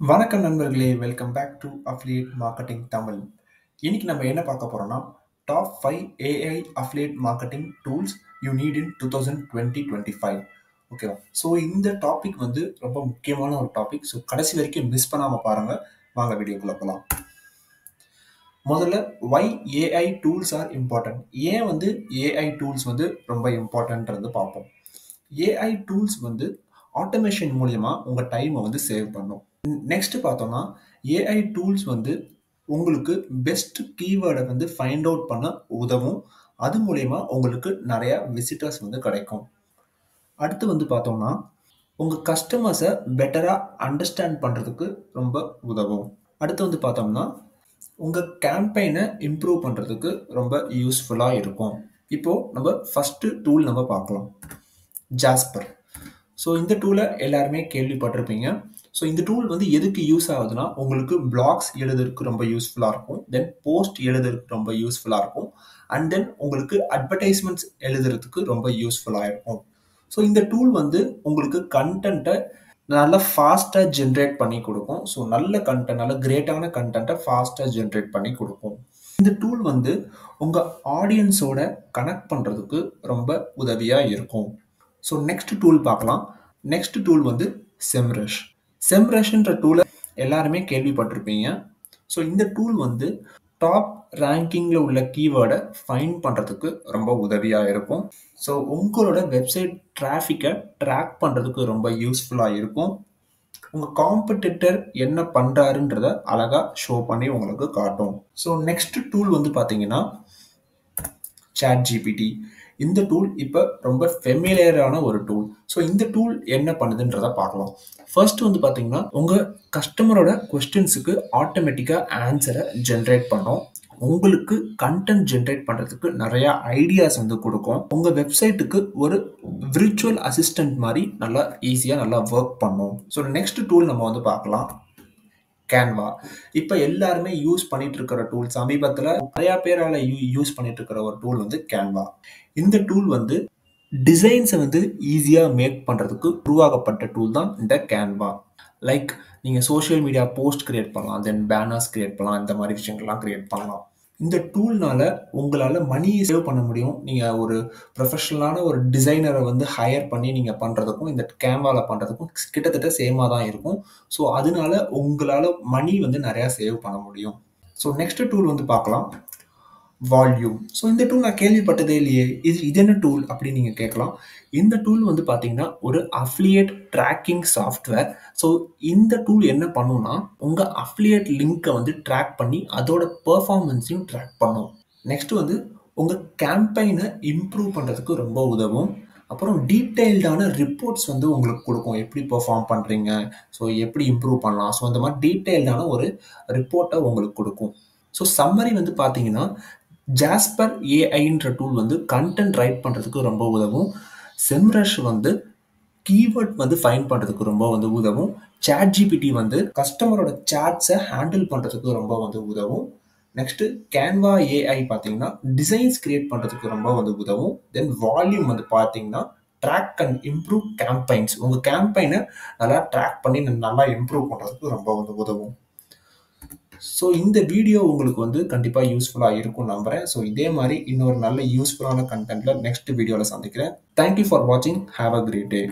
வணக்கம் நண்பர்களே, welcome back to affiliate marketing Tamil. இன்னைக்கு நம்ம என்ன பார்க்க போறோம்னா top 5 AI affiliate marketing tools you need in 2025. ஓகேவா? ஸோ இந்த டாபிக் வந்து ரொம்ப முக்கியமான ஒரு டாபிக். ஸோ கடைசி வரைக்கும் மிஸ் பண்ணாம பாருங்க. வாங்க வீடியோக்குள்ள போகலாம். முதல்ல வை ஏஐ டூல்ஸ் ஆர் இம்பார்ட்டன்ட். ஏன் வந்து ஏஐ டூல்ஸ் வந்து ரொம்ப இம்பார்ட்டன்ட்ன்றது பார்ப்போம். ஏஐ டூல்ஸ் வந்து ஆட்டோமேஷன் மூலியமா உங்க டைமை வந்து சேவ் பண்ணும். நெக்ஸ்ட் பார்த்தோம்னா ஏஐ டூல்ஸ் வந்து உங்களுக்கு பெஸ்ட் கீவேர்டை வந்து ஃபைண்ட் அவுட் பண்ண உதவும். அது மூலயமா உங்களுக்கு நிறைய விசிட்டர்ஸ் வந்து கிடைக்கும். அடுத்து வந்து பார்த்தோம்னா உங்க கஸ்டமர்ஸை பெட்டரா அண்டர்ஸ்டாண்ட் பண்றதுக்கு ரொம்ப உதவும். அடுத்து வந்து பார்த்தோம்னா உங்க கேம்பெயினை இம்ப்ரூவ் பண்றதுக்கு ரொம்ப யூஸ்ஃபுல்லா இருக்கும். இப்போ நம்ம ஃபர்ஸ்ட் டூல் நம்ம பார்க்கலாம், ஜாஸ்பர். ஸோ இந்த டூலை எல்லாருமே கேள்விப்பட்டிருப்பீங்க. ஸோ இந்த டூல் வந்து எதுக்கு யூஸ் ஆகுதுன்னா உங்களுக்கு பிளாக்ஸ் எழுதுறதுக்கு ரொம்ப யூஸ்ஃபுல்லாக இருக்கும், தென் போஸ்ட் எழுதுறதுக்கு ரொம்ப யூஸ்ஃபுல்லாக இருக்கும், அண்ட் தென் உங்களுக்கு அட்வர்டைஸ்மெண்ட்ஸ் எழுதுறதுக்கு ரொம்ப யூஸ்ஃபுல்லாக இருக்கும். ஸோ இந்த டூல் வந்து உங்களுக்கு கண்டென்ட்டை நல்லா ஃபாஸ்ட்டாக ஜென்ரேட் பண்ணி கொடுக்கும். ஸோ நல்ல கண்டென்ட், நல்ல கிரேட்டான கண்டென்ட்டை ஃபாஸ்ட்டாக ஜென்ரேட் பண்ணி கொடுக்கும். இந்த டூல் வந்து உங்கள் ஆடியன்ஸோட கனெக்ட் பண்ணுறதுக்கு ரொம்ப உதவியாக இருக்கும். ஸோ நெக்ஸ்ட் டூல் பார்க்கலாம். நெக்ஸ்ட் டூல் வந்து செம்ரஷ். செம்ரஷ்ன்ற டூலை எல்லாருமே கேள்விப்பட்டிருப்பீங்க. ஸோ இந்த டூல் வந்து டாப் ரேங்கிங்கில் உள்ள கீவேர்டை ஃபைண்ட் பண்ணுறதுக்கு ரொம்ப உதவியாக இருக்கும். ஸோ உங்களோட வெப்சைட் டிராஃபிக்கை ட்ராக் பண்ணுறதுக்கு ரொம்ப யூஸ்ஃபுல்லாக இருக்கும். உங்கள் காம்படிட்டர் என்ன பண்ணுறாருன்றத அழகாக ஷோ பண்ணி உங்களுக்கு காட்டும். ஸோ நெக்ஸ்ட் டூல் வந்து பார்த்தீங்கன்னா ChatGPT. இந்த டூல் இப்போ ரொம்ப ஃபெமிலியரான ஒரு டூல். ஸோ இந்த டூல் என்ன பண்ணுதுன்றத பார்க்கலாம். ஃபர்ஸ்ட் வந்து பார்த்தீங்கன்னா உங்கள் கஸ்டமரோட கொஸ்டின்ஸுக்கு ஆட்டோமேட்டிக்காக ஆன்சரை ஜென்ரேட் பண்ணும். உங்களுக்கு கண்டென்ட் ஜென்ரேட் பண்ணுறதுக்கு நிறையா ஐடியாஸ் வந்து கொடுக்கும். உங்கள் வெப்சைட்டுக்கு ஒரு விர்ச்சுவல் அசிஸ்டன்ட் மாதிரி நல்லா ஈஸியாக நல்லா ஒர்க் பண்ணும். ஸோ நெக்ஸ்ட் டூல் நம்ம வந்து பார்க்கலாம், கேன்வா. இப்போ எல்லாருமே யூஸ் பண்ணிட்டு இருக்கிற டூல், சமீபத்தில் நிறைய பேரால யூஸ் பண்ணிட்டு இருக்கிற ஒரு டூல் வந்து கேன்வா. இந்த டூல் வந்து டிசைன்ஸை வந்து ஈஸியாக மேக் பண்ணுறதுக்கு உருவாக்கப்பட்ட டூல் தான் இந்த கேன்வா. லைக் நீங்கள் சோஷியல் மீடியா போஸ்ட் கிரியேட் பண்ணலாம், தென் பேனர்ஸ் கிரியேட் பண்ணலாம், இந்த மாதிரி விஷயங்கள்லாம் கிரியேட் பண்ணலாம். இந்த டூல்னால உங்களால் மணி சேவ் பண்ண முடியும். நீங்கள் ஒரு ப்ரொஃபஷனலான ஒரு டிசைனரை வந்து ஹையர் பண்ணி நீங்கள் பண்ணுறதுக்கும் இந்த கேன்வாவில் பண்ணுறதுக்கும் கிட்டத்தட்ட சேமாக தான் இருக்கும். ஸோ அதனால உங்களால் மணி வந்து நிறையா சேவ் பண்ண முடியும். ஸோ நெக்ஸ்ட் டூல் வந்து பார்க்கலாம், வால்யூம். ஸோ இந்த டூல் நான் கேள்விப்பட்டதே இல்லையே, இது என்ன டூல் அப்படின்னு நீங்கள் கேட்கலாம். இந்த டூல் வந்து பார்த்தீங்கன்னா ஒரு அஃபிலியேட் ட்ராக்கிங் சாஃப்ட்வேர். ஸோ இந்த டூல் என்ன பண்ணுன்னா உங்கள் அஃபிலியேட் லிங்க்கை வந்து ட்ராக் பண்ணி அதோட பெர்ஃபார்மன்ஸையும் ட்ராக் பண்ணும். நெக்ஸ்ட் வந்து உங்கள் கேம்பெயினை இம்ப்ரூவ் பண்ணுறதுக்கு ரொம்ப உதவும். அப்புறம் டீட்டெயில்டான ரிப்போர்ட்ஸ் வந்து உங்களுக்கு கொடுக்கும், எப்படி பெர்ஃபார்ம் பண்ணுறீங்க, ஸோ எப்படி இம்ப்ரூவ் பண்ணலாம். ஸோ அந்த மாதிரி டீட்டெயில்டான ஒரு ரிப்போர்ட்டை உங்களுக்கு கொடுக்கும். ஸோ சம்மரி வந்து பார்த்தீங்கன்னா ஜாஸ்பர் ஏஐன்ற டூல் வந்து கண்டென்ட் ரைட் பண்ணுறதுக்கு ரொம்ப உதவும். செம்ரஷ் வந்து கீவேர்ட் வந்து ஃபைண்ட் பண்ணுறதுக்கு ரொம்ப வந்து உதவும். ChatGPT வந்து கஸ்டமரோட சாட்ஸை ஹேண்டில் பண்ணுறதுக்கு ரொம்ப வந்து உதவும். நெக்ஸ்ட்டு கேன்வா ஏஐ பார்த்தீங்கன்னா டிசைன்ஸ் கிரியேட் பண்ணுறதுக்கு ரொம்ப வந்து உதவும். தென் வால்யூம் வந்து பார்த்தீங்கன்னா ட்ராக் அண்ட் இம்ப்ரூவ் கேம்பெயின்ஸ், உங்கள் கேம்பெயினை நல்லா ட்ராக் பண்ணி நல்லா இம்ப்ரூவ் பண்ணுறதுக்கு ரொம்ப வந்து உதவும். ஸோ இந்த வீடியோ உங்களுக்கு வந்து கண்டிப்பாக யூஸ்ஃபுல்லாக இருக்கும் நம்புகிறேன். ஸோ இதே மாதிரி இன்னொரு நல்ல யூஸ்ஃபுல்லான கண்டென்ட்டில் நெக்ஸ்ட் வீடியோவில் சந்திக்கிறேன். தேங்க்யூ ஃபார் வாட்சிங். Have a great day.